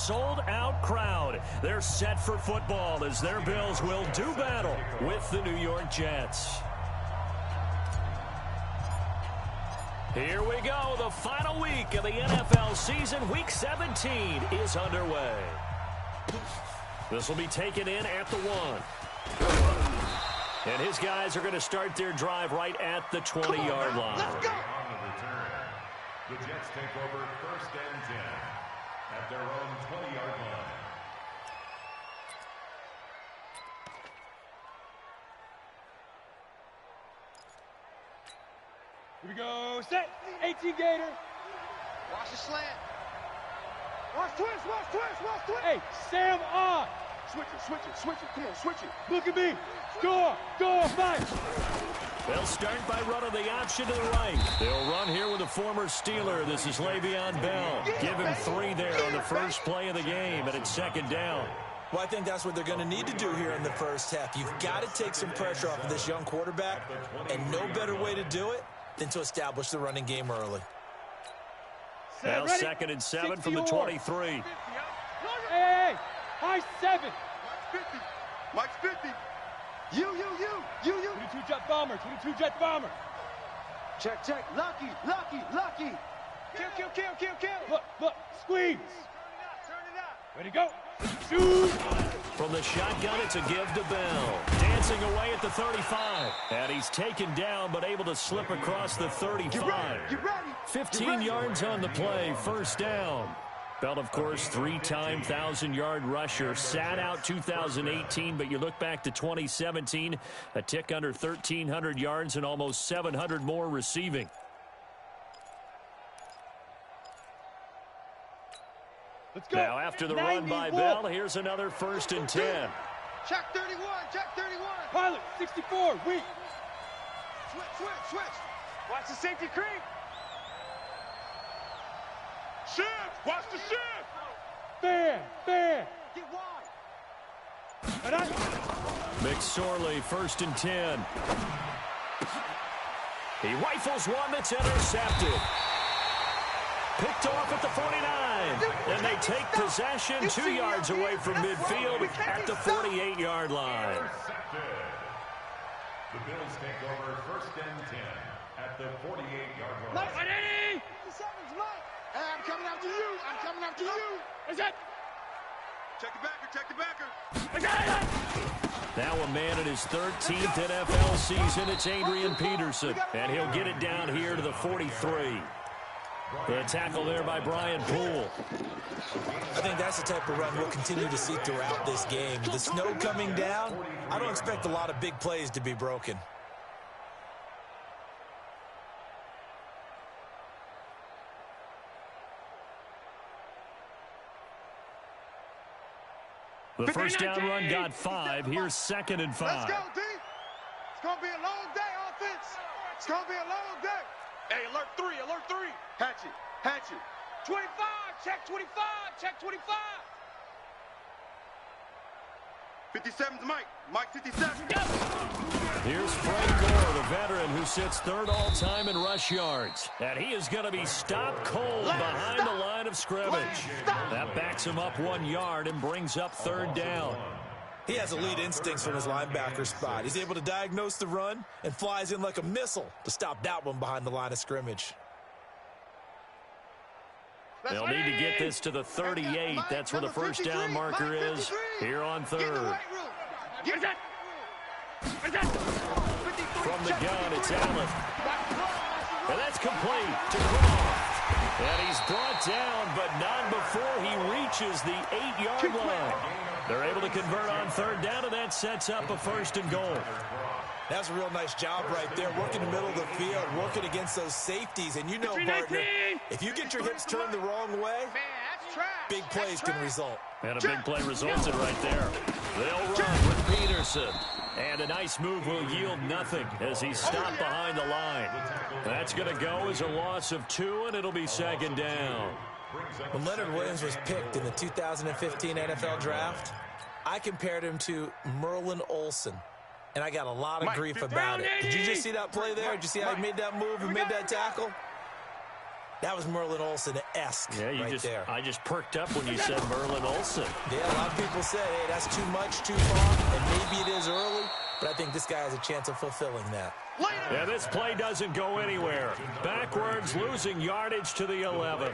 sold-out crowd. They're set for football as their Bills will do battle with the New York Jets. Here we go. The final week of the NFL season. Week 17 is underway. This will be taken in at the 1. And his guys are going to start their drive right at the 20-yard line. Let's go. The Jets take over 1st and 10 at their own 20-yard line. Here we go. Set. 18 Gator. Watch the slant. Watch twist. Watch twist. Watch twist. Hey, Sam on. Switch it. Switch it. Switch it. Come on, switch it. Look at me. Score. Go. Fight. They'll start by running the option to the right. They'll run here with a former Steeler. This is Le'Veon Bell. Give him 3 there on the first play of the game, and it's 2nd down. Well, I think that's what they're going to need to do here in the first half. You've got to take some pressure off of this young quarterback, and no better way to do it than to establish the running game early. Now 2nd and 7 from the 23. Hey, high 7. Mike's 50. You. 22 Jet Bomber. 22 Jet Bomber. Check. Lucky. Kill. Look. Squeeze. Turn it up. Ready to go. Shoot. From the shotgun, it's a give to Bell. Dancing away at the 35. And he's taken down, but able to slip across the 35. Get ready. 15 yards on the play, 1st down. Bell, of course, 3-time 1,000-yard rusher. Sat out 2018, but you look back to 2017, a tick under 1,300 yards and almost 700 more receiving. Let's go. Now, after the run by Bell, here's another 1st and 10. Check 31. Pilot, 64. Weak. Switch. Watch the safety creep. Shift. Watch the shift. Fair. Get wide. McSorley, 1st and 10. He rifles one that's intercepted. Picked off at the 49. And they take possession 2 yards away from midfield at the 48-yard line. The Bills take over 1st and 10 at the 48-yard line. Ready? Hey, I'm coming after you. Is it? Check the backer. Now a man in his 13th NFL season. It's Adrian Peterson. And he'll get it down here to the 43. The tackle there by Brian Poole. I think that's the type of run we'll continue to see throughout this game. The snow coming down, I don't expect a lot of big plays to be broken. The first down run got 5. Here's 2nd and 5. Let's go, D. It's going to be a long day, offense. It's going to be a long day. Hey, alert 3. Hatch it. 25. Check 25. 57's Mike. Mike 57. Here's Frank Gore, the veteran who sits 3rd all-time in rush yards. And he is going to be stopped cold behind the line of scrimmage. That backs him up 1 yard and brings up 3rd down. He has elite instincts from his linebacker spot. He's able to diagnose the run and flies in like a missile to stop that one behind the line of scrimmage. They'll need to get this to the 38. That's where the first down marker is here on 3rd. From the gun, it's Allen. And that's complete to Croft. And he's brought down, but not before he reaches the 8-yard line. They're able to convert on 3rd down, and that sets up a 1st and goal. That's a real nice job right there, working the middle of the field, working against those safeties. And you know, partner, if you get your hips turned the wrong way, big plays can result. And a big play resulted right there. They'll run with Peterson. And a nice move will yield nothing as he's stopped behind the line. That's going to go as a loss of 2, and it'll be 2nd down. When Leonard Williams was picked in the 2015 NFL Draft, I compared him to Merlin Olsen, and I got a lot of grief about it. Did you just see that play there? Did you see how he made that move and made that tackle? That was Merlin Olsen-esque there. I just perked up when you said Merlin Olsen. Yeah, a lot of people said, hey, that's too much, too far, and maybe it is early, but I think this guy has a chance of fulfilling that. Yeah, this play doesn't go anywhere. Backwards, losing yardage to the 11.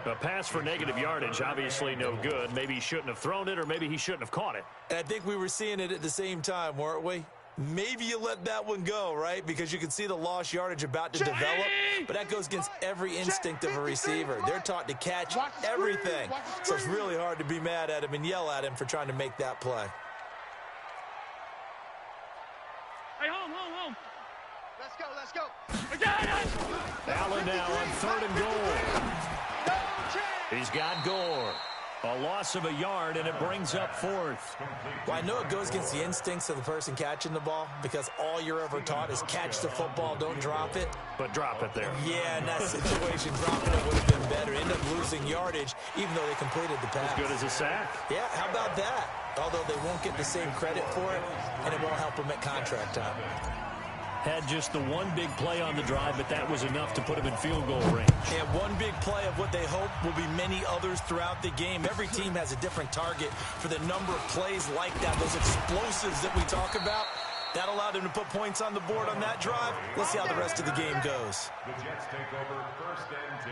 A pass for negative yardage, obviously no good. Maybe he shouldn't have thrown it, or maybe he shouldn't have caught it. And I think we were seeing it at the same time, weren't we? Maybe you let that one go, right? Because you can see the lost yardage about to develop, but that goes against every instinct of a receiver. They're taught to catch everything. So it's really hard to be mad at him and yell at him for trying to make that play. Hey, home. Let's go. Allen now on 3rd and goal. He's got Gore. A loss of a yard, and it brings up 4th. Well, I know it goes against the instincts of the person catching the ball because all you're ever taught is catch the football, don't drop it. But drop it there. Yeah, in that situation, dropping it would have been better. End up losing yardage, even though they completed the pass. As good as a sack. Yeah, how about that? Although they won't get the same credit for it, and it won't help them at contract time. Had just the one big play on the drive, but that was enough to put him in field goal range. And one big play of what they hope will be many others throughout the game. Every team has a different target for the number of plays like that, those explosives that we talk about. That allowed them to put points on the board on that drive. Let's see how the rest of the game goes. The Jets take over 1st and 10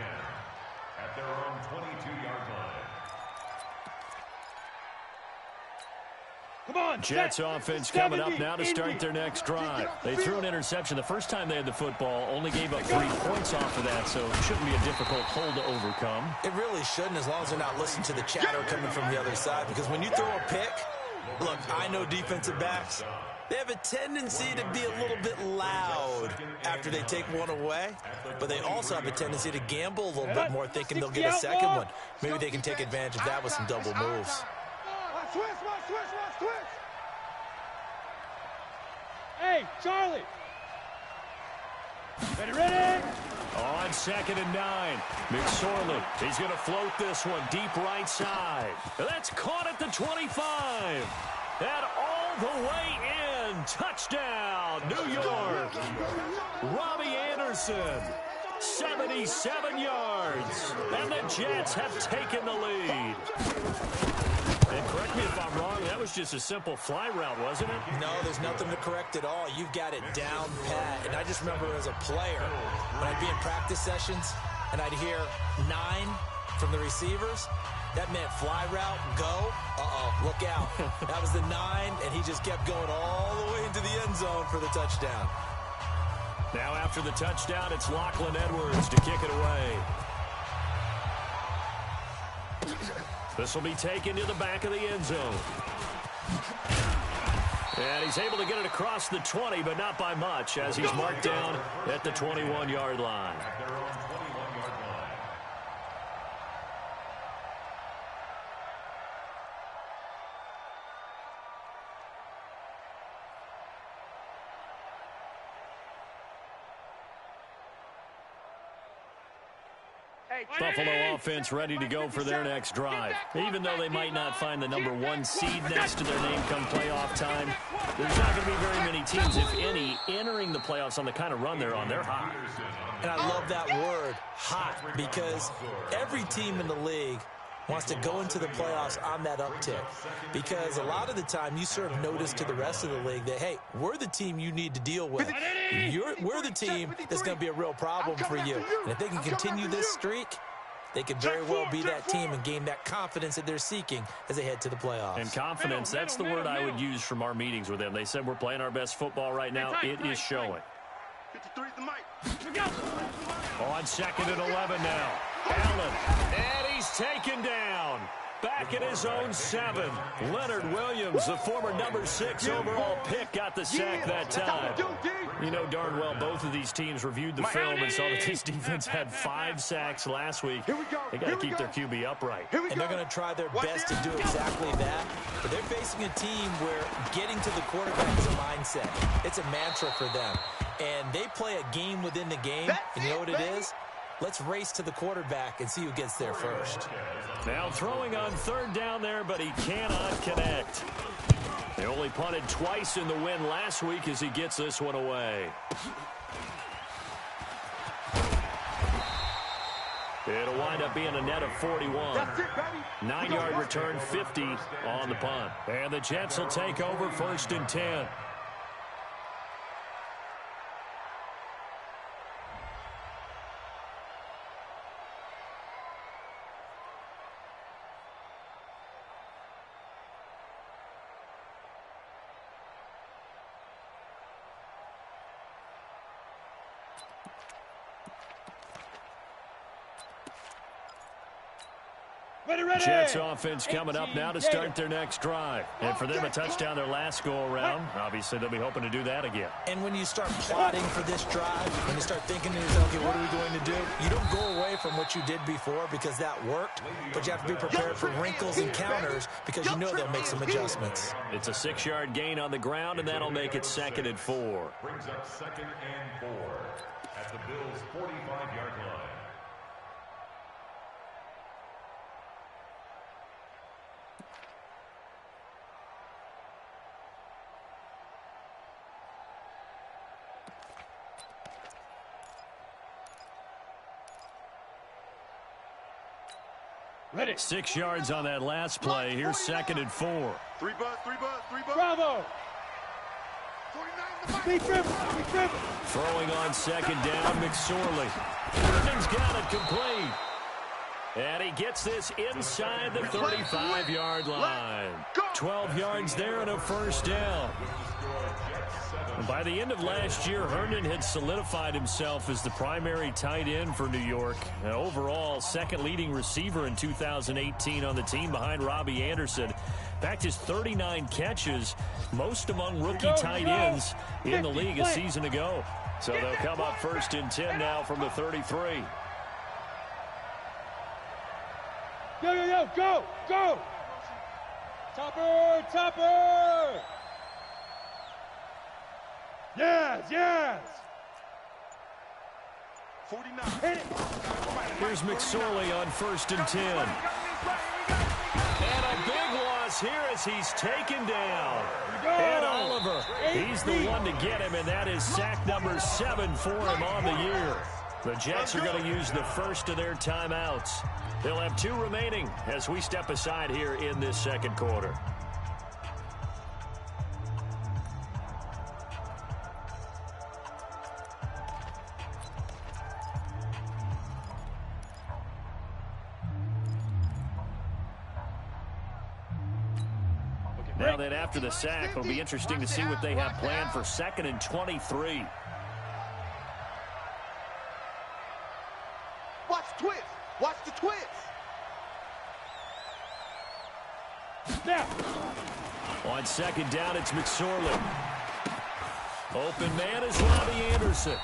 at their own 22-yard line. Come on, Jets offense coming up now to start their next drive. They threw an interception the first time they had the football, only gave up 3 points off of that, so it shouldn't be a difficult hole to overcome. It really shouldn't, as long as they're not listening to the chatter coming from the other side, because when you throw a pick, look, I know defensive backs, they have a tendency to be a little bit loud after they take one away, but they also have a tendency to gamble a little bit more, thinking they'll get a second one. Maybe they can take advantage of that with some double moves. Switch. Hey, Charlie. Ready. On 2nd and 9. McSorley, he's going to float this one deep right side. That's caught at the 25. And all the way in. Touchdown, New York. Robbie Anderson, 77 yards. And the Jets have taken the lead. And correct me if I'm wrong, that was just a simple fly route, wasn't it? No, there's nothing to correct at all. You've got it down pat. And I just remember as a player, when I'd be in practice sessions and I'd hear 9 from the receivers, that meant fly route, go, look out. That was the 9, and he just kept going all the way into the end zone for the touchdown. Now after the touchdown, it's Lachlan Edwards to kick it away. This will be taken to the back of the end zone. And he's able to get it across the 20, but not by much, as he's marked down at the 21-yard line. Buffalo offense ready to go for their next drive. Even though they might not find the #1 seed next to their name come playoff time, there's not going to be very many teams, if any, entering the playoffs on the kind of run they're on. They're hot. And I love that word, hot, because every team in the league wants to go into the playoffs on that uptick, because a lot of the time you serve notice to the rest of the league that, hey, we're the team you need to deal with. We're the team that's going to be a real problem for you. And if they can continue this streak, they could very well be that team and gain that confidence that they're seeking as they head to the playoffs. And confidence, that's the word I would use from our meetings with them. They said we're playing our best football right now. It is showing. 53 the mic. On 2nd and 11 now. Allen, and he's taken down. Back at his own 7. Leonard Williams, the former #6 overall pick, got the sack that time. You know darn well both of these teams reviewed the film and saw that this defense had 5 sacks last week. They got to keep their QB upright. And they're going to try their best to do exactly that. But they're facing a team where getting to the quarterback is a mindset. It's a mantra for them. And they play a game within the game. And you know what it is? Let's race to the quarterback and see who gets there first. Now throwing on 3rd down there, but he cannot connect. They only punted twice in the win last week as he gets this one away. It'll wind up being a net of 41. That's it, baby. 9-yard return, 50 on the punt. And the Jets will take over 1st and 10. Jets offense coming up now to start their next drive. And for them, a touchdown their last go-around. Obviously, they'll be hoping to do that again. And when you start plotting for this drive, when you start thinking to yourself, okay, what are we going to do? You don't go away from what you did before because that worked, but you have to be prepared for wrinkles and counters because you know they'll make some adjustments. It's a 6-yard gain on the ground, and that'll make it 2nd and 4. Brings up 2nd and 4 at the Bills' 45-yard line. Ready. 6 yards on that last play. Here's 2nd and 4. 3 buzz, 3 buzz, 3 buzz. Bravo. 49 Be driven. Be driven. Throwing on 2nd down, McSorley. Herndon's got it complete. And he gets this inside the 35-yard line. 12 yards there and a 1st down. By the end of last year, Herndon had solidified himself as the primary tight end for New York. Overall, 2nd leading receiver in 2018 on the team behind Robbie Anderson. In fact, his 39 catches, most among rookie tight ends in the league a season ago. So they'll come up 1st and 10 now from the 33. Yo, go, go. Topper, topper. Yes. 49. Hit it. Here's McSorley on 1st and 10. And a big loss here as he's taken down. And Oliver, he's the one to get him, and that is sack number 7 for him on the year. The Jets are going to use the first of their timeouts. They'll have 2 remaining as we step aside here in this 2nd quarter. Now then, after the sack, it'll be interesting to see what they have planned for 2nd and 23. Watch the twist. Watch the twist. Now. On 2nd down, it's McSorley. Open man is Robbie Anderson.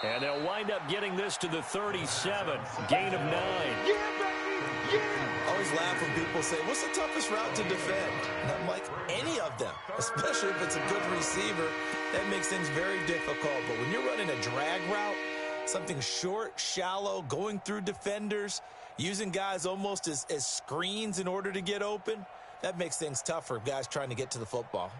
And they'll wind up getting this to the 37. Gain of 9. Yeah, baby. Yeah. Always laugh when people say, what's the toughest route to defend? And I'm like, any of them, especially if it's a good receiver. That makes things very difficult. But when you're running a drag route, something short, shallow, going through defenders, using guys almost as screens in order to get open, that makes things tough for guys trying to get to the football.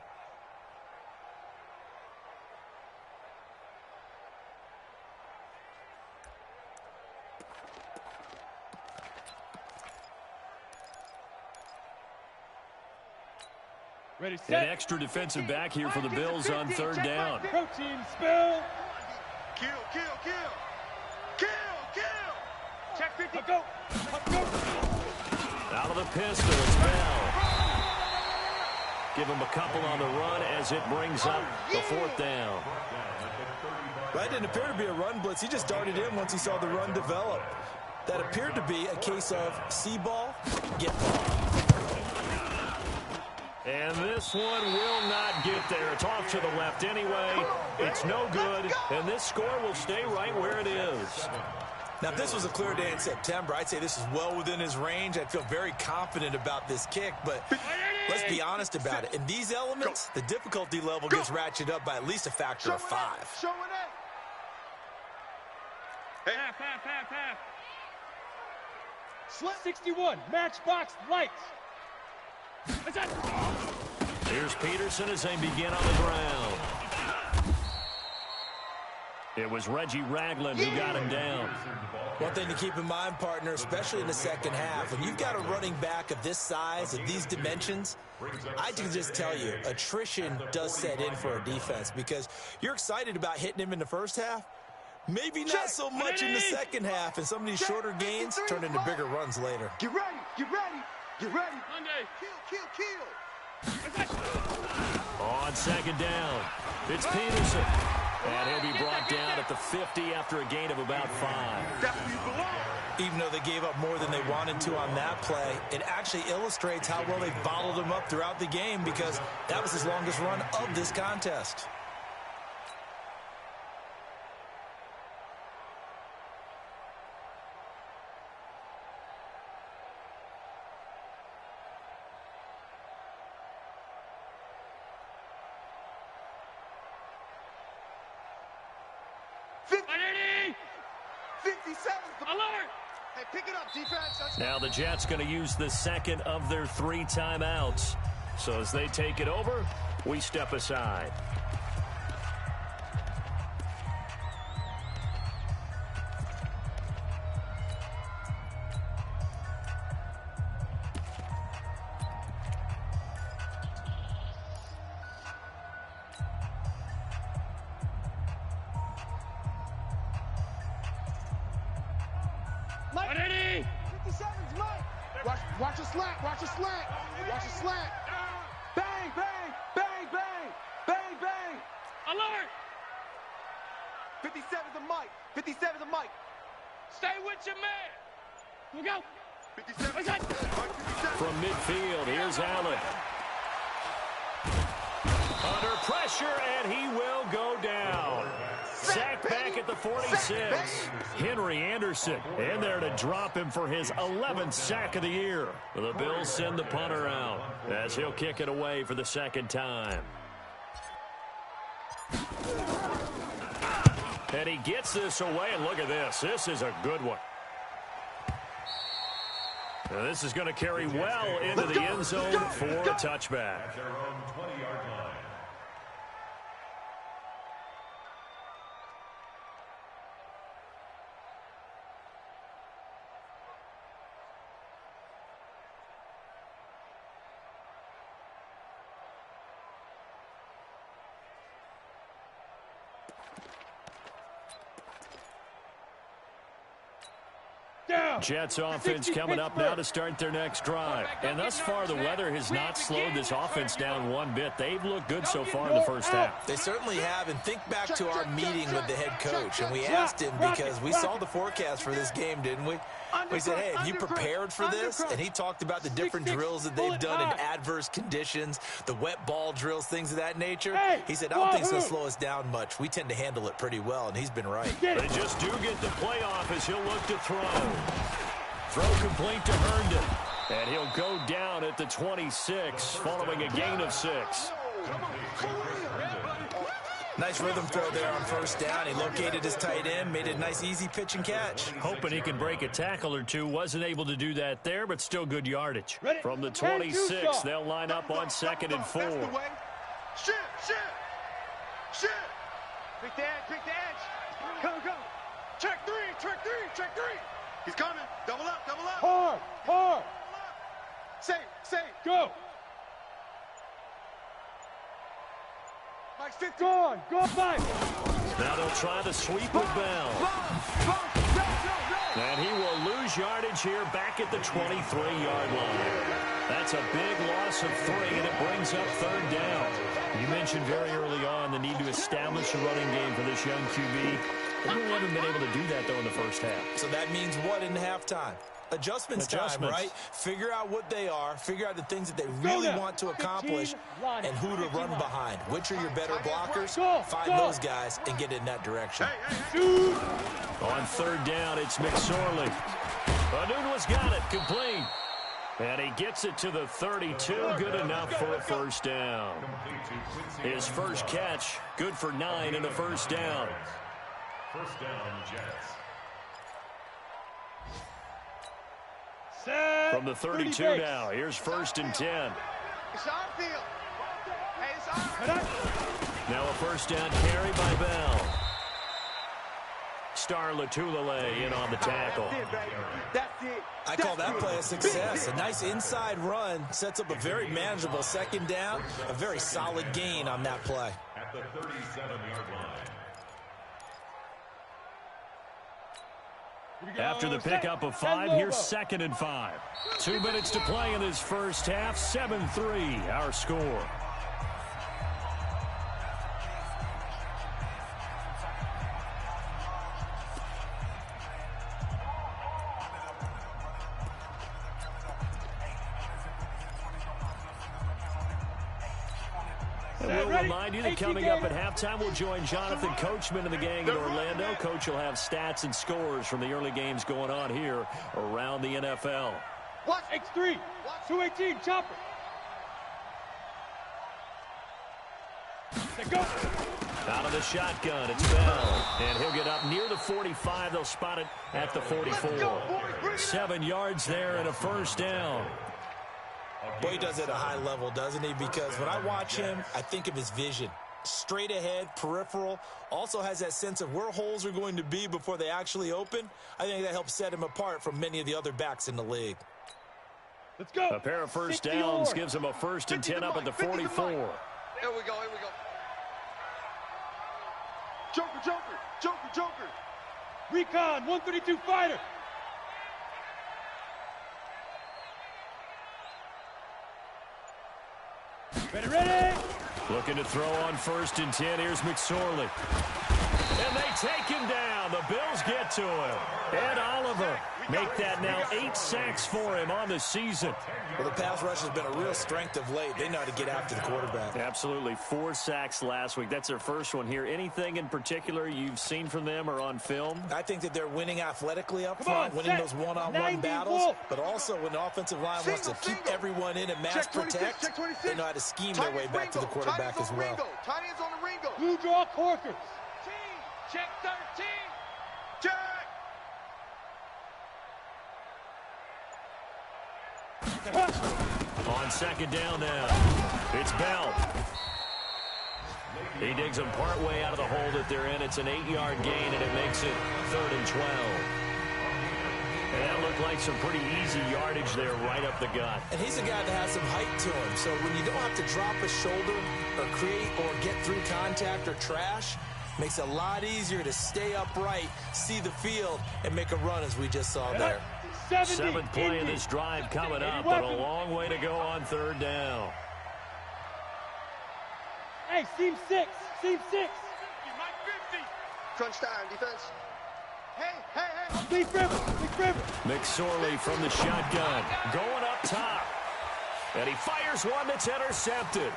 Ready, set. An extra defensive back here for the Bills on 3rd down. Protein spill. Kill. Check 50. Go. Out of the pistol, it's Bell. Give him a couple on the run as it brings up the 4th down. Right, didn't appear to be a run blitz. He just darted in once he saw the run develop. That appeared to be a case of see ball, get ball. And this one will not get there. It's off to the left anyway. It's no good, and this score will stay right where it is. Now, if this was a clear day in September, I'd say this is well within his range. I'd feel very confident about this kick, but let's be honest about it. In these elements, the difficulty level gets ratcheted up by at least a factor of 5. Showing it. Half. 61, matchbox lights. Here's Peterson as they begin on the ground. It was Reggie Ragland who got him down. One thing to keep in mind, partner, especially in the second half, when you've got a running back of this size, of these dimensions, I can just tell you, attrition does set in for a defense because you're excited about hitting him in the first half. Maybe not so much in the second half, and some of these shorter gains turn into bigger runs later. Get ready, get ready, get ready. Monday. Kill. On second down, it's Peterson. And he'll be brought down at the 50 after a gain of about 5. Even though they gave up more than they wanted to on that play, it actually illustrates how well they bottled him up throughout the game because that was his longest run of this contest. Now the Jets going to use the second of their 3 timeouts. So as they take it over, we step aside. Watch a slant, watch a slant, watch a slant. Bang, bang, bang, bang, bang, bang. Alert! 57's the mic, 57's the mic. Stay with your man. Here we go. 57. From midfield, here's Allen. Under pressure, and he will go down. Sacked back at the 46. Henry Anderson in there to drop him for his 11th sack of the year. The Bills send the punter out as he'll kick it away for the second time. And he gets this away, and look at this. This is a good one. Now this is going to carry well into the end zone for a touchback. Their own 20-yard line. Jets offense coming up now to start their next drive. And thus far, the weather has not slowed this offense down one bit. They've looked good so far in the first half. They certainly have. And think back to our meeting with the head coach. And we asked him because we saw the forecast for this game, didn't we? We said, hey, have you prepared for this? And he talked about the different drills that they've done in adverse conditions, the wet ball drills, things of that nature. He said, I don't think it's going to slow us down much. We tend to handle it pretty well, and he's been right. They just do get the playoff as he'll look to throw. Throw complete to Herndon. And he'll go down at the 26 following a gain of 6. Nice rhythm throw there on first down. He located his tight end, made a nice easy pitch and catch. Hoping he could break a tackle or two. Wasn't able to do that there, but still good yardage. From the 26, they'll line up on 2nd and 4. Shit. Pick the edge. Go. Check three. He's coming. Double up. Hard. Say. Go. Mike's 50. Go, Mike. Now they'll try to sweep with Bell. And he will lose yardage here back at the 23-yard line. That's a big loss of 3, and it brings up 3rd down. You mentioned very early on the need to establish a running game for this young QB. They really haven't been able to do that, though, in the first half. So that means what in halftime? Adjustments time, right? Figure out what they are, figure out the things that they really want to accomplish, and who to run behind. Which are your better blockers? Find those guys and get in that direction. On 3rd down, it's McSorley. Anunwa's got it, complete. And he gets it to the 32, good enough for a first down. His first catch, good for 9 and a first down. First down, Jets. From the 32 now, here's 1st and 10. It's our field. Hey, it's our. Now a first down carry by Bell. superstar Latulele in on the tackle. That's it. I call that play a success. A nice inside run sets up a very manageable second down, a very solid gain on that play. At the 37-yard line. After the pickup of 5, here's 2nd and 5. 2 minutes to play in this first half. 7-3, our score. And we'll remind you that coming up at halftime, we'll join Jonathan Coachman and the gang in Orlando. Coach will have stats and scores from the early games going on here around the NFL. Watch X3, 218, chopper. Let's go. Out of the shotgun, it's Bell. And he'll get up near the 45. They'll spot it at the 44. 7 yards there and a first down. Boy, he does it at a high level, doesn't he? Because when I watch him, I think of his vision. Straight ahead, peripheral, also has that sense of where holes are going to be before they actually open. I think that helps set him apart from many of the other backs in the league. Let's go. A pair of first downs gives him a 1st and 10 up at the 44. Here we go. Joker. Recon, 132 fighter. Ready. Looking to throw on 1st and 10. Here's McSorley. And they take him down. The Bills get to him. Ed Oliver make that now 8 sacks for him on the season. Well, the pass rush has been a real strength of late. They know how to get after the quarterback. Absolutely. 4 sacks last week. That's their first one here. Anything in particular you've seen from them or on film? I think that they're winning athletically up front, winning those one-on-one battles, but also when the offensive line wants to keep everyone in and mass protect, they know how to scheme their way back to the quarterback as well. Tight ends on the Ringo. Blue draw Corker. Check 13. Check. On 2nd down now, it's Bell. He digs them partway out of the hole that they're in. It's an 8-yard gain, and it makes it 3rd and 12. And that looked like some pretty easy yardage there right up the gut. And he's a guy that has some height to him, so when you don't have to drop a shoulder or create or get through contact or trash, makes it a lot easier to stay upright, see the field, and make a run as we just saw there. 7th play in this drive coming up, but a long way to go on 3rd down. Hey, seam 6. Crunch time, defense. Hey. Big river. McSorley from the shotgun, going up top. And he fires one that's intercepted.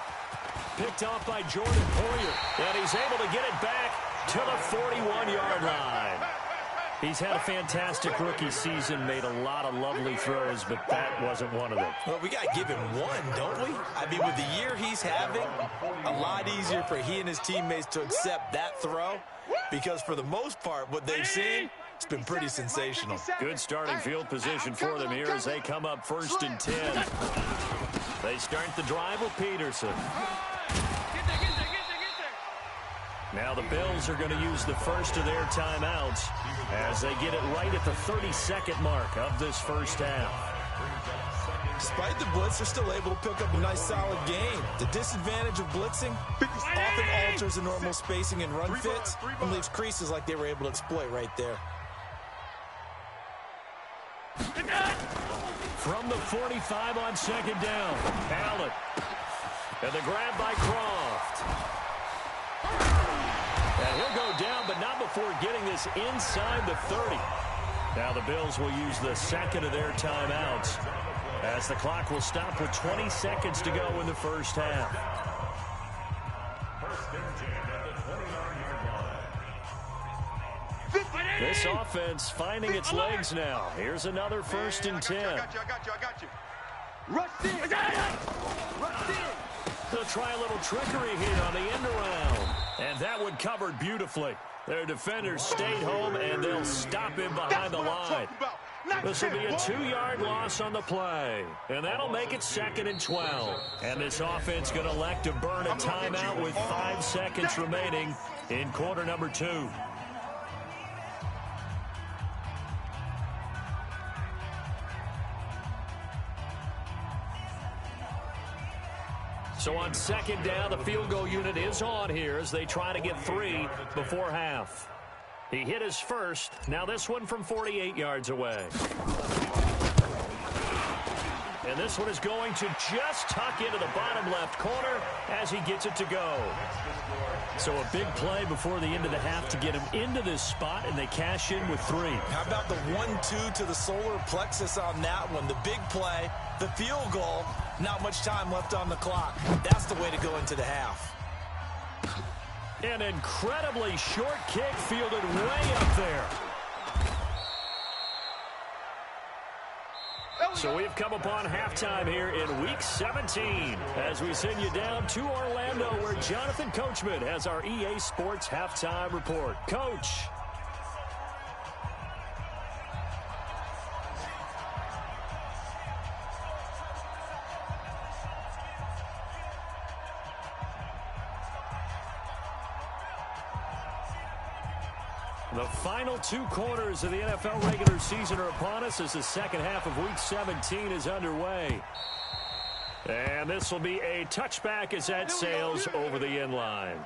Picked off by Jordan Poyer. And he's able to get it back to the 41-yard line. He's had a fantastic rookie season, made a lot of lovely throws, but that wasn't one of them. Well, we got to give him one, don't we? I mean, with the year he's having, a lot easier for he and his teammates to accept that throw because for the most part, what they've seen, it's been pretty sensational. Good starting field position for them here as they come up 1st and 10. They start the drive with Peterson. Now the Bills are going to use the first of their timeouts as they get it right at the 32nd mark of this first half. Despite the blitz, they're still able to pick up a nice solid game. The disadvantage of blitzing often alters the normal spacing and run fits and leaves creases like they were able to exploit right there. From the 45 on 2nd down, Allen. And the grab by Croft. And he'll go down, but not before getting this inside the 30. Now the Bills will use the 2nd of their timeouts as the clock will stop with 20 seconds to go in the first half. This offense finding its legs now. Here's another 1st and 10. I got you. Rush in. They'll try a little trickery here on the end around. And that one covered beautifully. Their defenders stayed home, and they'll stop him behind the line. This will be a 2-yard loss on the play. And that'll make it 2nd and 12. And this offense going to elect to burn a timeout with 5 seconds remaining in quarter number 2. So on second down, the field goal unit is on here as they try to get 3 before half. He hit his first. Now this one from 48 yards away. And this one is going to just tuck into the bottom left corner as he gets it to go. So a big play before the end of the half to get him into this spot, and they cash in with 3. How about the 1-2 to the solar plexus on that one? The big play, the field goal, not much time left on the clock. That's the way to go into the half. An incredibly short kick fielded way up there. So we've come upon halftime here in Week 17 as we send you down to Orlando where Jonathan Coachman has our EA Sports Halftime Report. Coach. The final 2 quarters of the NFL regular season are upon us as the second half of Week 17 is underway. And this will be a touchback as that sails over the end line.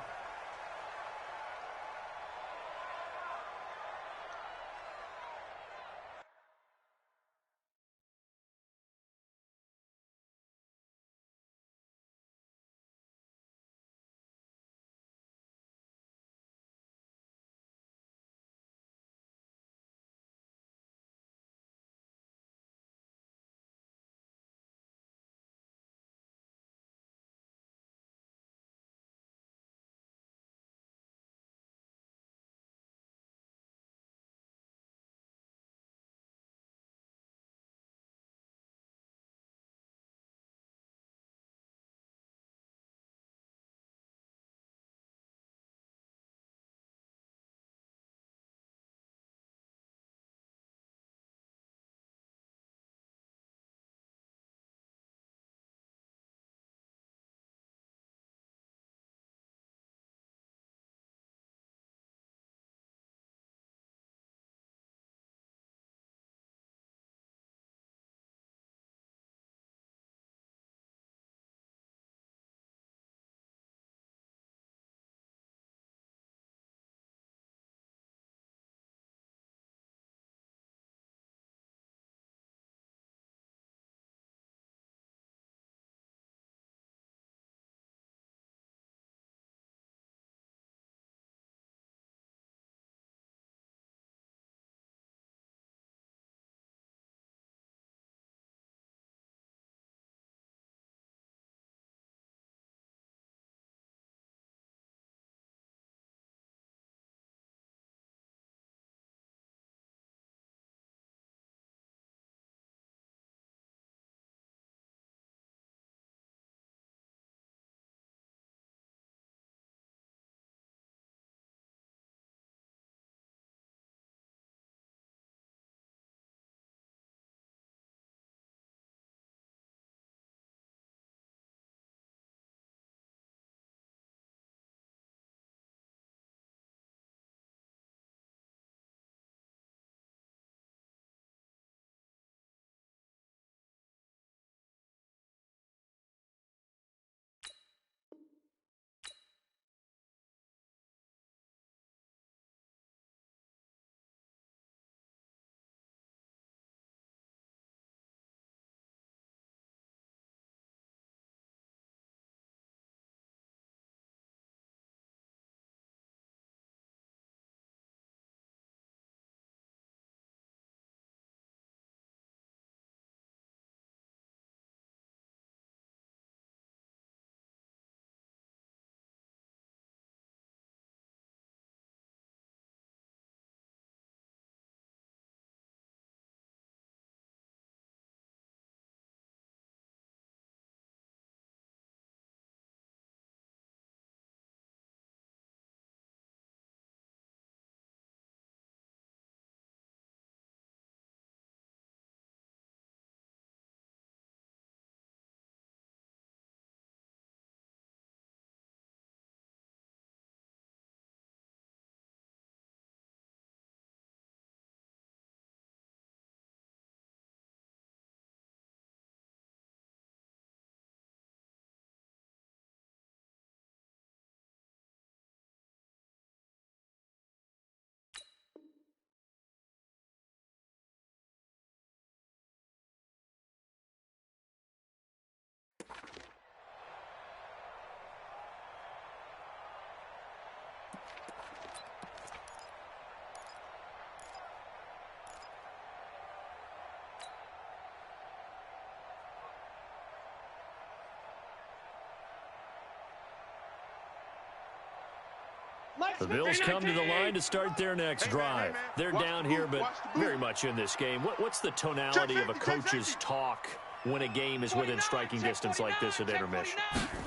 The Bills come to the line to start their next drive. They're down here, but very much in this game. What's the tonality of a coach's talk when a game is within striking distance like this at intermission?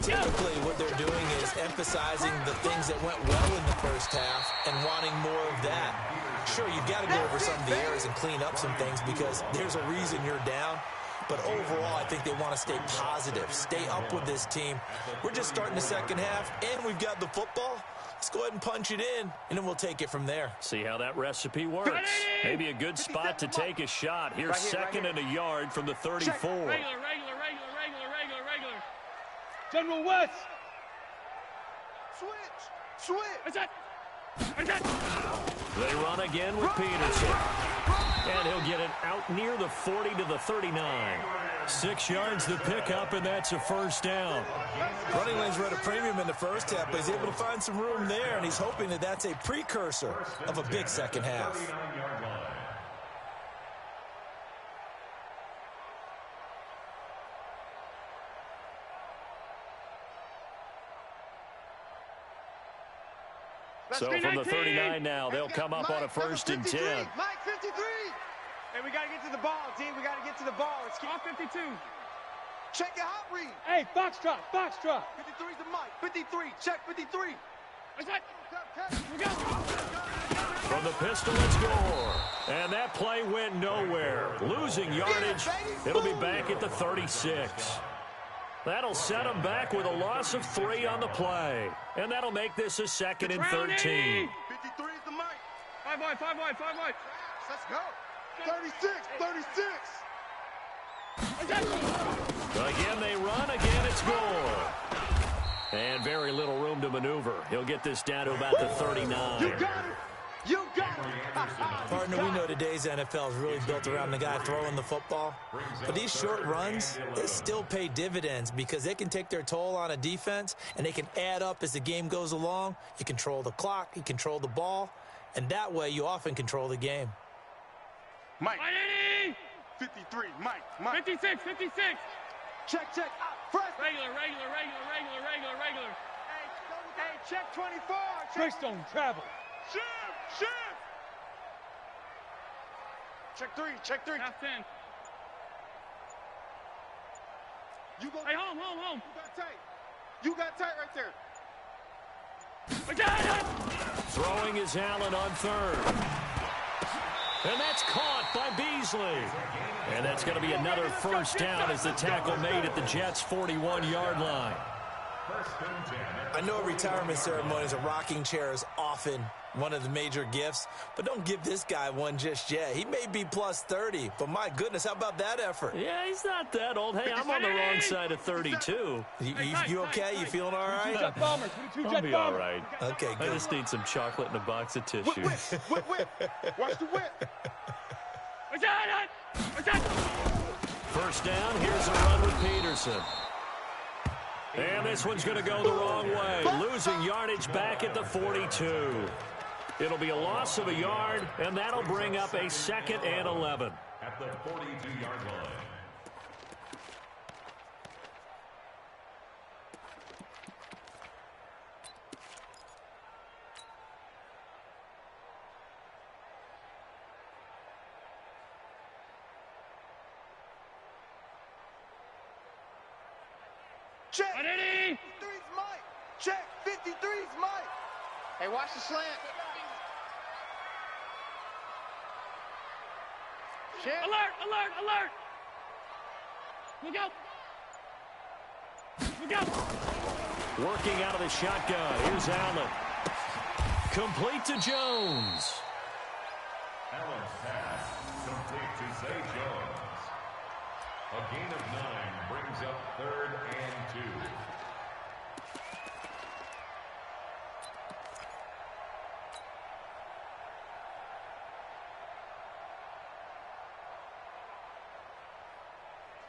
Typically, what they're doing is emphasizing the things that went well in the first half and wanting more of that. Sure, you've got to go over some of the errors and clean up some things because there's a reason you're down. But overall, I think they want to stay positive, stay up with this team. We're just starting the second half, and we've got the football. Let's go ahead and punch it in, and then we'll take it from there. See how that recipe works. Maybe a good spot to take a shot. Here's second and a yard from the 34. Regular. General West. Switch. They run again with Peterson. And he'll get it out near the 40 to the 39. 6 yards the pickup, and that's a first down. Running lanes were at a premium in the first half, but he's able to find some room there, and he's hoping that that's a precursor of a big second half. So from the 39 now, they'll come up on a 1st and 10. Mike, 53. Hey, we got to get to the ball, D. We got to get to the ball. It's off 52. Check your hot read. Hey, Foxtrot. 53's the Mike. 53. Check 53. We go. From the pistol, it's Gore. And that play went nowhere. Losing yardage. It'll be back at the 36. That'll set them back with a loss of 3 on the play. And that'll make this a 2nd and 13. 53's the Mike. 5 wide. Let's go. 36. Again, they run. Again, it's Gore. And very little room to maneuver. He'll get this down to about the 39. You got it. Partner, we know today's NFL is really built around the guy throwing the football. But these short runs, they still pay dividends because they can take their toll on a defense, and they can add up as the game goes along. You control the clock, you control the ball, and that way you often control the game. Mike. 53. Mike. 56. Check. Fresh. Regular. Hey, check 24. Greystone travel. Shift. Check 3. Half 10. You go. Hey, home. You got tight right there. We got it. Throwing is Allen on 3rd. And that's caught by Beasley. And that's going to be another first down as the tackle made at the Jets' 41-yard line. I know retirement ceremonies, a rocking chair is often one of the major gifts, but don't give this guy one just yet. He may be plus 30, but my goodness, how about that effort? Yeah, he's not that old. Hey, I'm on the wrong side of 32. You okay? You feeling all right? Jet bombers. I'll be all right. Okay, I good. just need some chocolate and a box of tissues. Whip. Watch the whip. We got it. First down, here's a run with Peterson. And this one's going to go the wrong way. Losing yardage back at the 42. It'll be a loss of a yard, and that'll bring up a 2nd and 11. At the 42-yard line. Check. 53's Mike. Check. 53's Mike. Hey, watch the slant. Shit. Alert. We go. Working out of the shotgun. Here's Allen. Complete to Jones. Allen's pass complete to Zay Jones. A gain of 9 brings up 3rd and 2.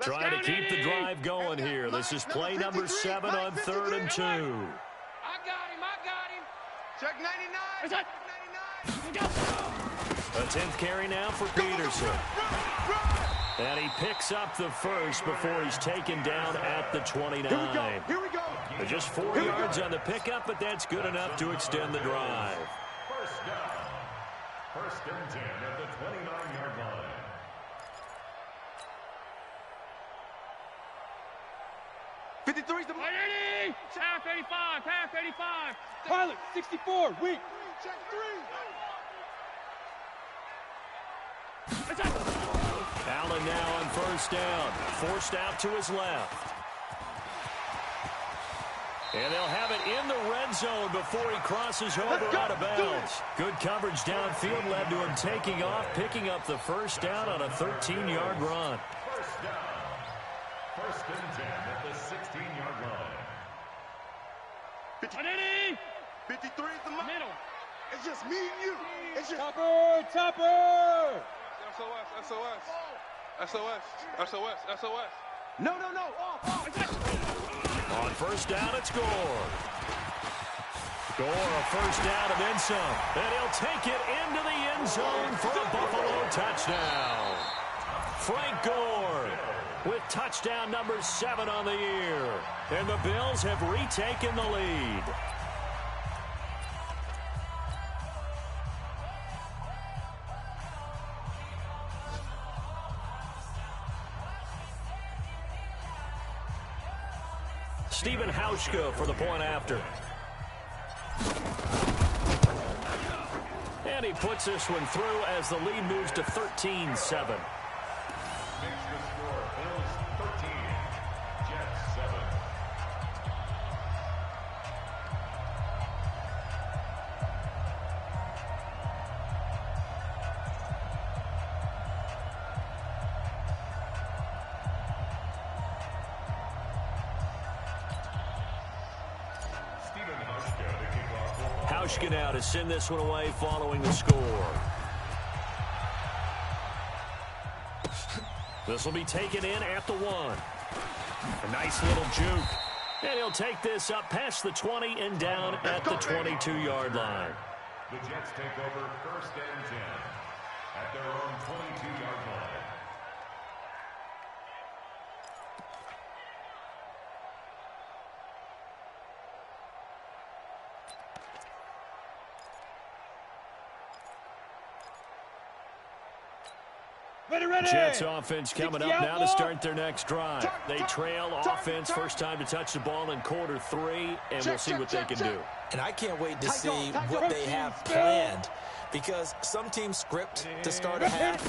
Trying to keep the drive going here. This is play number 7 on 3rd and 2. I got him. Check 99. We go. A 10th carry now for Peterson. And he picks up the first before he's taken down at the 29. Here we go. Just 4 yards on the pickup, but that's good enough to extend the drive. First down. First and 10 at the 29-yard line. '53's the money. Half 85. Half 85. Pilot 64. Weak. Check 3. Allen now on first down. Forced out to his left. And they'll have it in the red zone before he crosses over out of bounds. Good coverage downfield led to him taking off, picking up the first down on a 13-yard run. First down. First and 10 at the 16-yard line. 53 is the middle. It's just me and you. It's just Topper. Topper. SOS. SOS. SOS. SOS. SOS. No. Off. On first down, it's Gore. Gore, a first down and then some. And he'll take it into the end zone for a Buffalo touchdown. Frank Gore with touchdown number 7 on the year. And the Bills have retaken the lead. Stephen Hauschka for the point after. And he puts this one through as the lead moves to 13-7. Makes the score Bills 13, Jets 7. Hauschka now to send this one away following the score. This will be taken in at the 1. A nice little juke. And he'll take this up past the 20 and down at the 22-yard line. The Jets take over first and 10 at their own 22-yard line. Jets offense coming up now to start their next drive. They trail offense first time to touch the ball in quarter 3, and we'll see what they can do. And I can't wait to see what they have planned, because some teams script to start a half.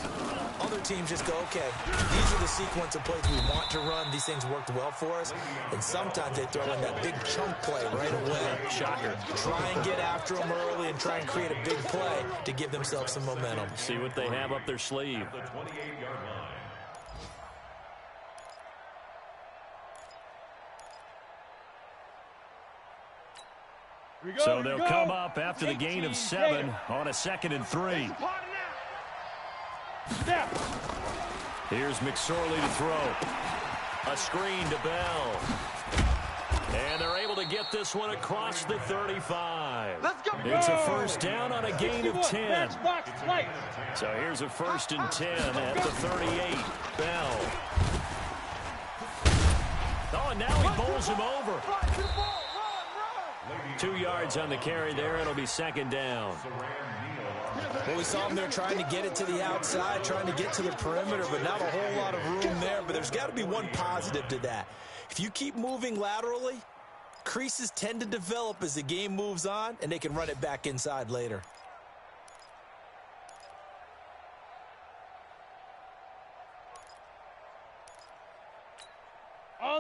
Other teams just go, okay, these are the sequence of plays we want to run. These things worked well for us. And sometimes they throw in that big chunk play right away. Shocker. Try and get after them early and try and create a big play to give themselves some momentum. See what they have up their sleeve. The 28-yard line. So they'll come up after the gain of 7 on a 2nd and 3. Here's McSorley to throw. A screen to Bell. And they're able to get this one across the 35. Let's go. It's a first down on a gain of 10. So here's a 1st and 10 at the 38. Bell. Oh, and now he bowls him over. 2 yards on the carry there. It'll be 2nd down. Well, we saw him there trying to get it to the outside, trying to get to the perimeter, but not a whole lot of room there. But there's got to be one positive to that. If you keep moving laterally, creases tend to develop as the game moves on, and they can run it back inside later.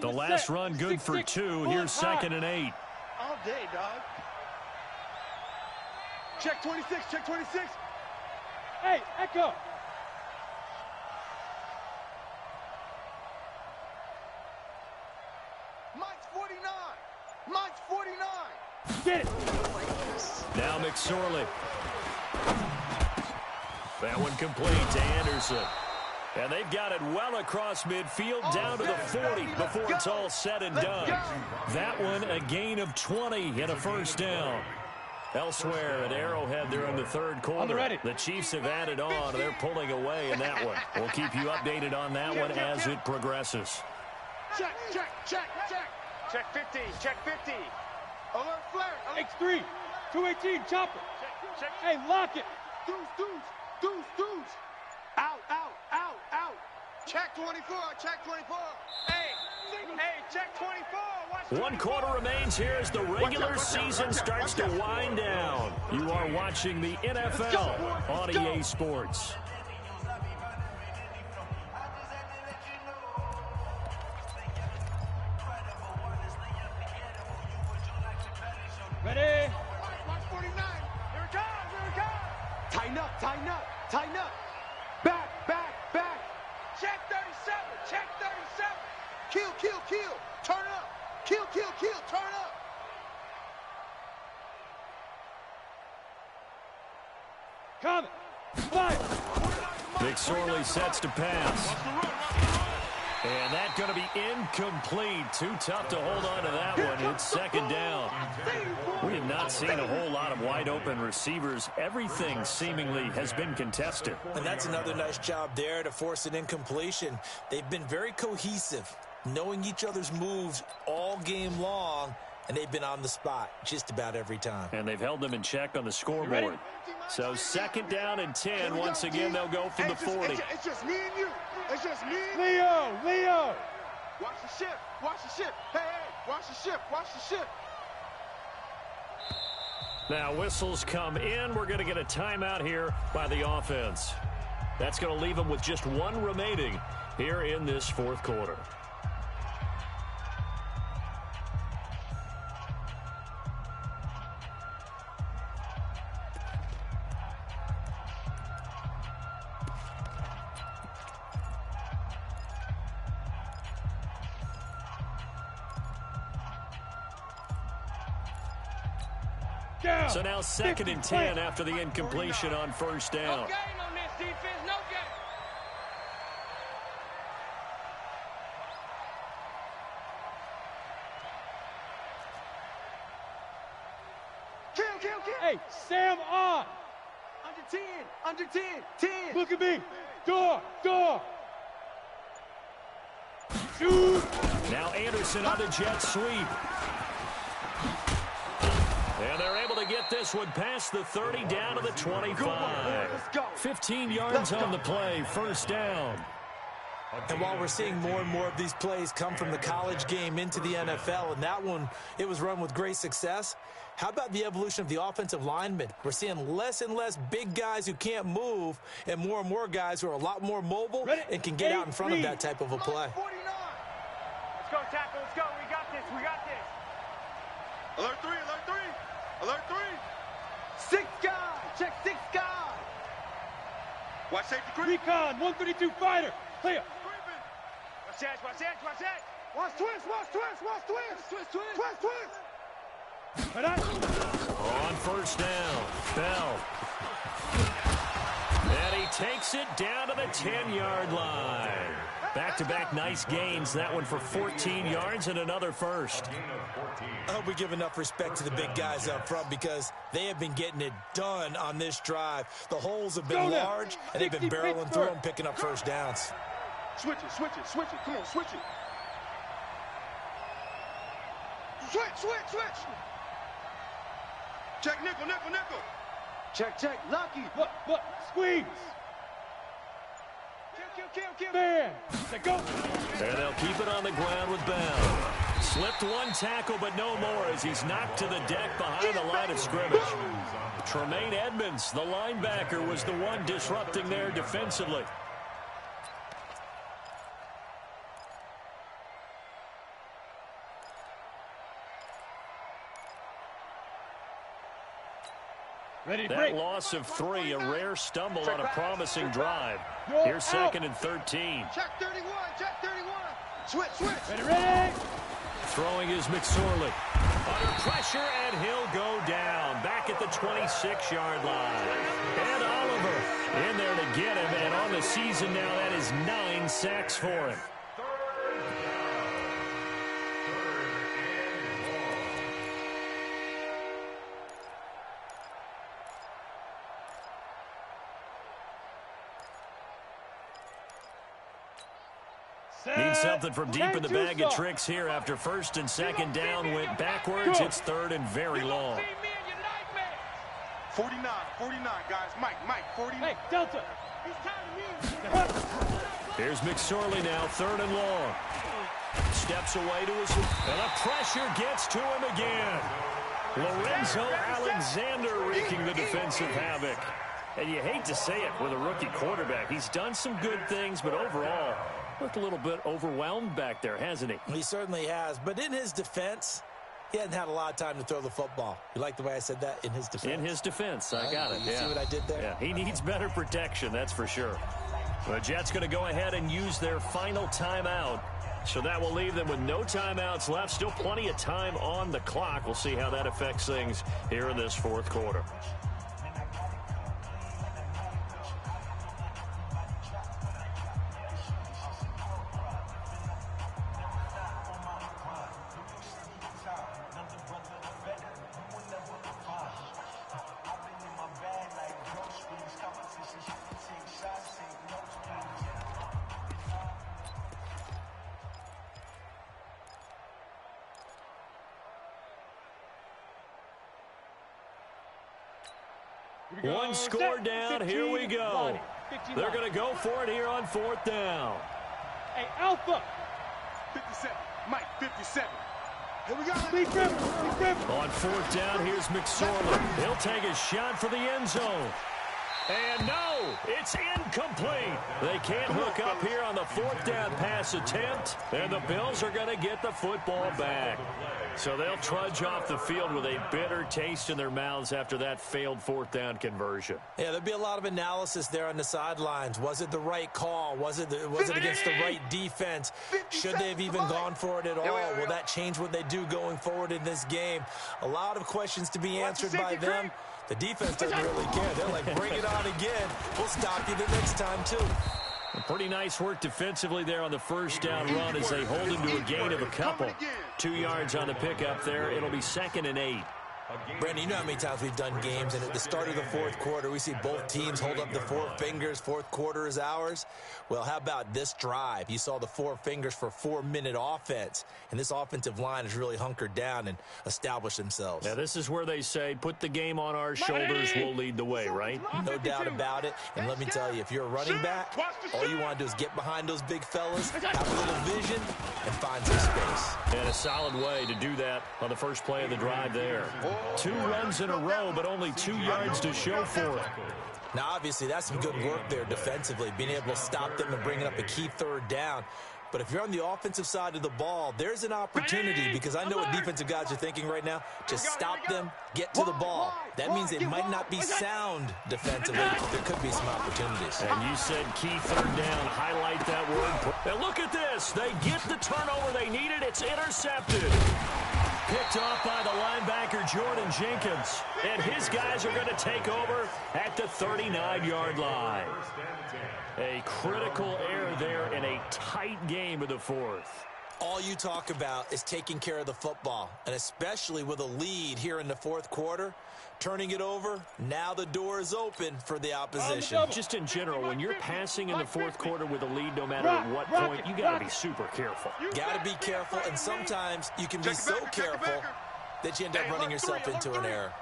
The last run good for 2. Here's 2nd and 8. All day, dog. Check 26. Check 26. Hey, Echo. Mike's 49. Mike's 49. Get it. Now McSorley. That one complete to Anderson. And they've got it well across midfield down to the 40 before it's all said and done. That one a gain of 20 and a first down. Elsewhere at Arrowhead, they're in the 3rd quarter. The Chiefs have added on. They're pulling away in that one. We'll keep you updated on that one as it progresses. Check, check, check, check. Check 50. Check 50. Alert flare. X3. 218. Chopper. Check. Hey, lock it. Deuce. Out. Check 24. Check 24. Hey, check 24. Watch 1 quarter remains here as the regular season starts to wind down. You are watching the NFL on EA Sports. Ready? Watch 49. Here it comes. Tighten up. Back. Check 37. Check 37. Kill. Turn up. Kill. Turn up. Comet. Fire. McSorley sets to pass. And that's going to be incomplete. Too tough to hold on to that one. It's second down. We have not seen a whole lot of wide-open receivers. Everything seemingly has been contested. And that's another nice job there to force an incompletion. They've been very cohesive, knowing each other's moves all game long, and they've been on the spot just about every time. And they've held them in check on the scoreboard. So second down and 10. Once again, they'll go from the 40. It's just me and you. It's just me. Leo. Watch the ship. Hey, watch the ship. Now whistles come in. We're going to get a timeout here by the offense. That's going to leave them with just one remaining here in this fourth quarter. So now second and 10 after the incompletion on first down. No gain on this defense. No gain. Kill. Hey, Sam on. Under 10. Look at me. Door. Shoot. Now Anderson on the jet sweep. And they're able to get this one past the 30 down to the 25. 15 yards on the play, first down. And while we're seeing more and more of these plays come from the college game into the NFL, and that one, it was run with great success, how about the evolution of the offensive linemen? We're seeing less and less big guys who can't move and more guys who are a lot more mobile and can get out in front of that type of a play. Let's go, tackle. Let's go. We got this. Alert 3. 6 guy. Check 6 guy. Watch safety creep. Recon. 132 fighter. Clear. Watch that. Watch twist. Right on. On first down, Bell. And he takes it down to the 10-yard line. Back-to-back nice gains. That one for 14 yards and another first. I hope we give enough respect to the big guys up front because they have been getting it done on this drive. The holes have been large, and they've been barreling through them, picking up first downs. Switch it. Come on, switch it. Switch. Check nickel. Check. Lucky. Look. Squeeze. Kill. Man. Let go. And they'll keep it on the ground with Bell. Slipped one tackle, but no more as he's knocked to the deck behind the line of scrimmage. Tremaine Edmonds, the linebacker, was the one disrupting there defensively. That loss of 3, a rare stumble on a promising drive. Here's second and 13. Check 31. Switch. Ready. Throwing is McSorley. Under pressure, and he'll go down. Back at the 26-yard line. And Oliver in there to get him. And on the season now, that is 9 sacks for him. Need something from deep in the bag of tricks here after first and second down went backwards. It's third and very long. 49, guys. Mike, 49. Hey, Delta. Here's McSorley now, third and long. Steps away to his, and the pressure gets to him again. Lorenzo Alexander wreaking the defensive havoc. And you hate to say it with a rookie quarterback. He's done some good things, but overall, looked a little bit overwhelmed back there, hasn't he? He certainly has. But in his defense, he hasn't had a lot of time to throw the football. You like the way I said that? In his defense. In his defense. I got it. You see what I did there? Yeah, he needs better protection, that's for sure. The Jets going to go ahead and use their final timeout. So that will leave them with no timeouts left. Still plenty of time on the clock. We'll see how that affects things here in this fourth quarter. One score down. Here we go. They're going to go for it here on fourth down. Hey, Alpha. 57. Mike, 57. Here we go. On fourth down, here's McSorley. He'll take a shot for the end zone. And no, it's incomplete. They can't hook up here on the fourth down pass attempt, and the Bills are going to get the football back. So they'll trudge off the field with a bitter taste in their mouths after that failed fourth down conversion. Yeah, there'll be a lot of analysis there on the sidelines. Was it the right call? Was it against the right defense? Should they have even gone for it at all? Will that change what they do going forward in this game? A lot of questions to be answered by them. The defense doesn't really care. They're like, bring it on again. We'll stop you the next time, too. Pretty nice work defensively there on the first down run as they hold him to a gain of a couple. 2 yards on the pickup there. It'll be 2nd and 8. Brandon, you know how many times we've done games, and at the start of the fourth quarter, we see both teams hold up the four fingers, fourth quarter is ours. Well, how about this drive? You saw the four fingers for 4-minute offense, and this offensive line has really hunkered down and established themselves. Yeah, this is where they say, put the game on our shoulders, we'll lead the way, right? No doubt about it, and let me tell you, if you're a running back, all you want to do is get behind those big fellas, have a little vision, and find some space. And a solid way to do that on the first play of the drive there. 2 runs in a row, but only 2 yards to show for it. Now, obviously, that's some good work there defensively, being able to stop them and bringing up a key third down. But if you're on the offensive side of the ball, there's an opportunity, because I know what defensive guys are thinking right now. Just stop them, get to the ball. That means they might not be sound defensively. There could be some opportunities. And you said key third down. Highlight that word. And look at this. They get the turnover they needed. It's intercepted. Picked off by the linebacker, Jordan Jenkins. And his guys are going to take over at the 39-yard line. A critical error there in a tight game of the fourth. All you talk about is taking care of the football, and especially with a lead here in the fourth quarter, turning it over, now the door is open for the opposition. Just in general, when you're passing in the fourth quarter with a lead, no matter at what point, you got to be super careful. Got to be careful, and sometimes you can be so careful that you end up running yourself into an error.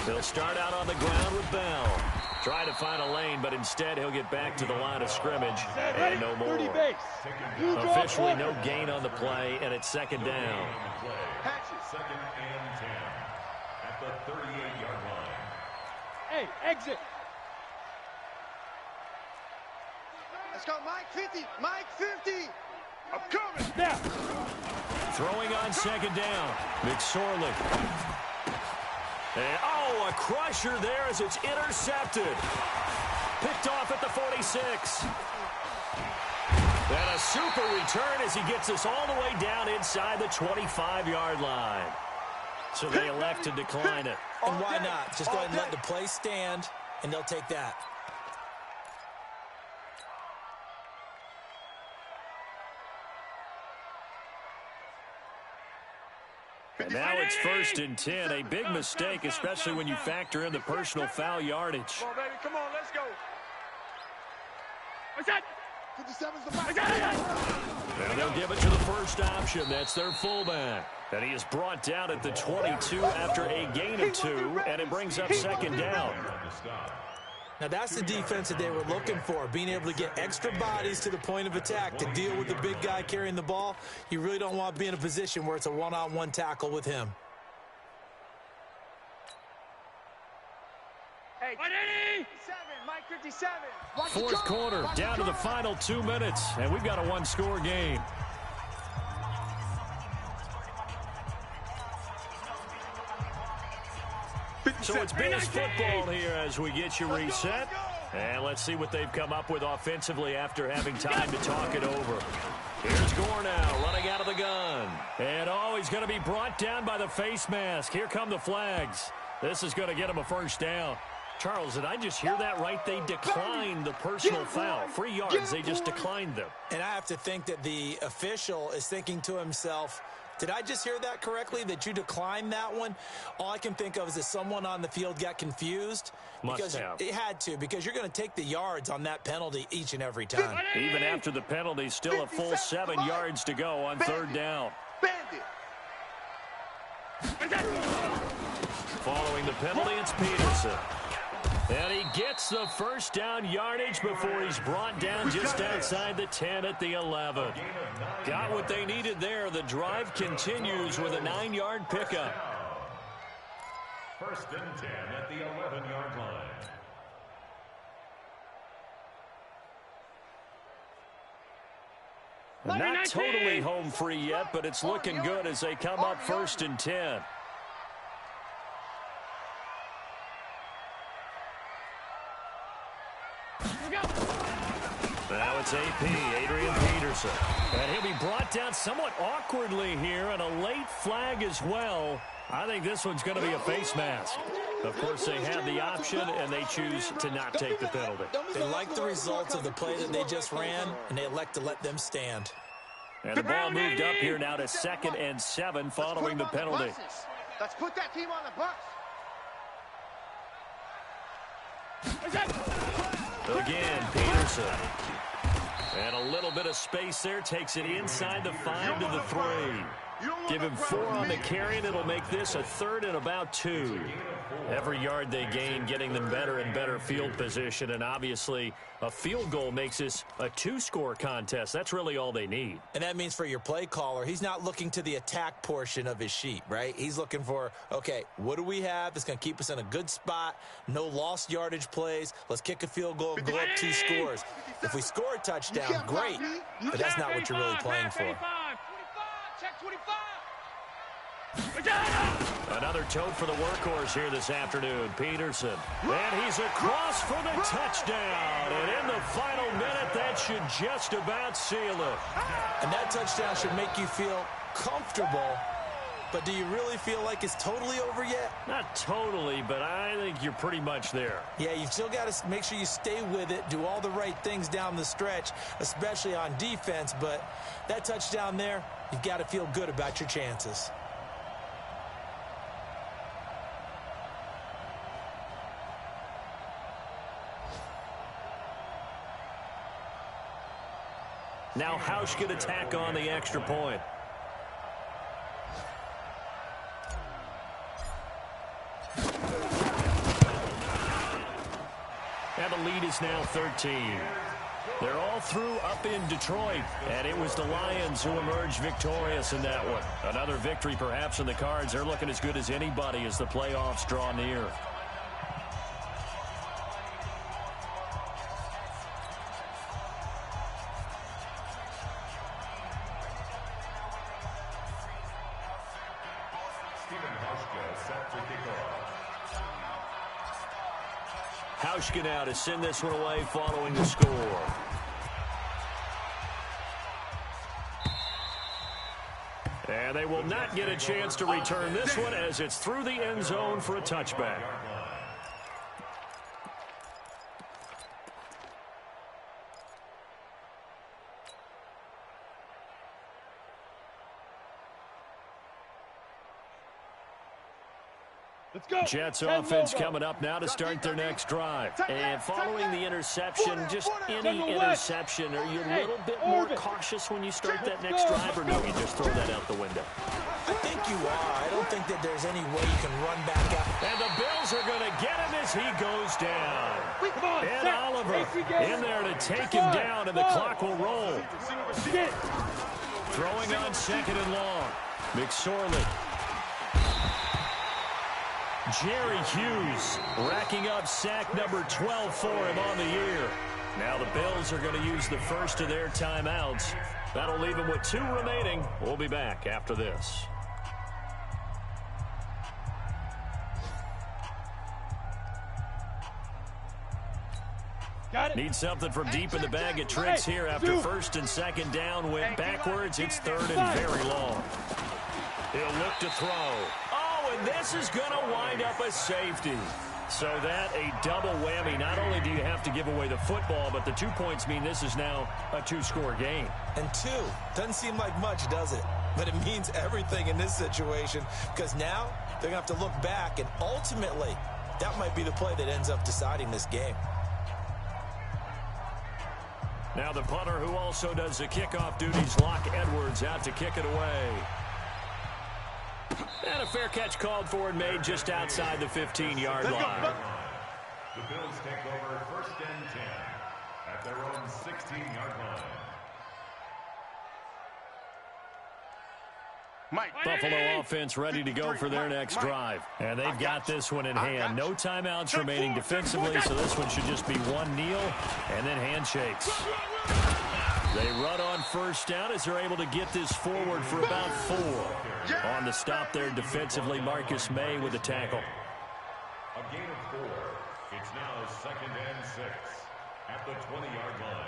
He'll start out on the ground with Bell. Try to find a lane, but instead he'll get back to the line of scrimmage and no more. Officially no gain on the play, and it's 2nd down. Second and 10 at the 38-yard line. Hey, exit. Let's go, Mike 50. Mike 50. I'm coming. Now. Throwing on 2nd down. McSorley. And, oh, a crusher there as it's intercepted. Picked off at the 46. And a super return as he gets us all the way down inside the 25-yard line. So they elect to decline it. And why not? Just go ahead and let the play stand, and they'll take that. And now it's 1st and 10. A big mistake, especially when you factor in the personal foul yardage. Come on, baby. Come on, let's go. What's that? 57's the back. And they'll give it to the first option. That's their fullback. And he is brought down at the 22 after a gain of 2, and it brings up second down. Now, that's the defense that they were looking for, being able to get extra bodies to the point of attack to deal with the big guy carrying the ball. You really don't want to be in a position where it's a one-on-one tackle with him. Hey, 57. Fourth quarter, down to the final 2 minutes, and we've got a one-score game. So it's Bills football here as we get you reset. And let's see what they've come up with offensively after having time to talk it over. Here's Gore now, running out of the gun. And, he's going to be brought down by the face mask. Here come the flags. This is going to get him a first down. Charles, did I just hear that right? They declined the personal foul. 3 yards, they just declined them. And I have to think that the official is thinking to himself, did I just hear that correctly, that you declined that one? All I can think of is that someone on the field got confused. Must have. It had to, because you're going to take the yards on that penalty each and every time. Even after the penalty, still a full 7 yards to go on third down. Following the penalty, it's Peterson. And he gets the first down yardage before he's brought down just outside the 10 at the 11. Got what they needed there. The drive continues with a 9-yard pickup. First and 10 at the 11-yard line. Not totally home free yet, but it's looking good as they come up first and 10. Now it's AP, Adrian Peterson. And he'll be brought down somewhat awkwardly here, and a late flag as well. I think this one's going to be a face mask. Of course, they have the option, and they choose to not take the penalty. They like the results of the play that they just ran, and they elect to let them stand. And the ball moved up here now to 2nd and 7 following the penalty. Let's put that team on the bus. Again, Peterson. And a little bit of space there. Takes it inside the 5 to the 3. Give him 4 on the carry, and it'll make this a 3rd and about 2. Every yard they gain, getting them better and better field position. And obviously, a field goal makes this a 2-score contest. That's really all they need. And that means for your play caller, he's not looking to the attack portion of his sheet, right? He's looking for, okay, what do we have that's going to keep us in a good spot? No lost yardage plays. Let's kick a field goal and go up 2 scores. If we score a touchdown, great. But that's not what you're really playing for. Check 25. Another tote for the workhorse here this afternoon, Peterson. And he's across for the touchdown. And in the final minute, that should just about seal it. And that touchdown should make you feel comfortable. But do you really feel like it's totally over yet? Not totally, but I think you're pretty much there. Yeah, you've still got to make sure you stay with it, do all the right things down the stretch, especially on defense. But that touchdown there, you've got to feel good about your chances. Now Hausch could attack on the extra point. And the lead is now 13. They're all through up in Detroit, and it was the Lions who emerged victorious in that one. Another victory perhaps in the cards. They're looking as good as anybody as the playoffs draw near. Hauschka now to send this one away following the score. And they will not get a chance to return this one as it's through the end zone for a touchback. Let's go. Jets 10 offense logo. coming up now to start their next drive. And following the interception, just any General West. interception, are you a little bit more cautious when you start that next drive, or no, you just throw that out the window? I think you are. I don't think that there's any way you can run back out. And the Bills are going to get him as he goes down. Come on, And set. Oliver in there to take him down, and the clock will roll. Sit. Throwing on 2nd and long. McSorley. Jerry Hughes racking up sack number 12 for him on the year. Now the Bills are going to use the first of their timeouts. That'll leave them with 2 remaining. We'll be back after this. Got it. Need something from deep in the bag of tricks here after 1st and 2nd down went backwards. It's 3rd and very long. He'll look to throw. Oh, and this is going to wind up a safety. So that a double whammy. Not only do you have to give away the football, but the 2 points mean this is now a 2-score game. And 2 doesn't seem like much, does it? But it means everything in this situation, because now they're going to have to look back, and ultimately that might be the play that ends up deciding this game. Now the punter, who also does the kickoff duties, Locke Edwards, out to kick it away. And a fair catch called for and made just outside the 15-yard line. The Bills take over 1st and 10 at their own 16-yard line. Buffalo offense ready to go for their next drive. And they've got this one in hand. No timeouts remaining defensively, so this one should just be one kneel and then handshakes. They run on 1st down as they're able to get this forward for about 4. On the stop there defensively, Marcus May with the tackle. A gain of 4. It's now 2nd and 6 at the 20-yard line.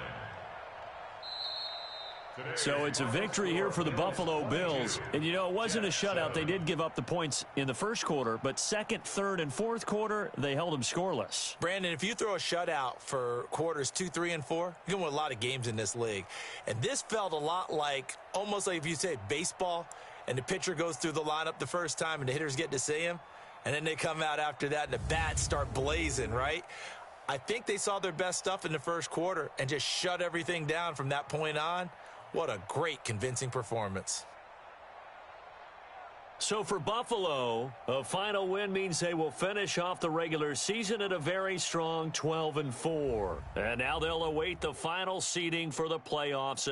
So it's a victory here for the Buffalo Bills. And, you know, it wasn't a shutout. They did give up the points in the 1st quarter, but 2nd, 3rd, and 4th quarter, they held them scoreless. Brandon, if you throw a shutout for quarters 2, 3, and 4, you're going to win a lot of games in this league. And this felt a lot like, almost like if you said baseball, and the pitcher goes through the lineup the first time and the hitters get to see him, and then they come out after that and the bats start blazing, right? I think they saw their best stuff in the 1st quarter and just shut everything down from that point on. What a great, convincing performance. So for Buffalo, a final win means they will finish off the regular season at a very strong 12-4. And now they'll await the final seeding for the playoffs.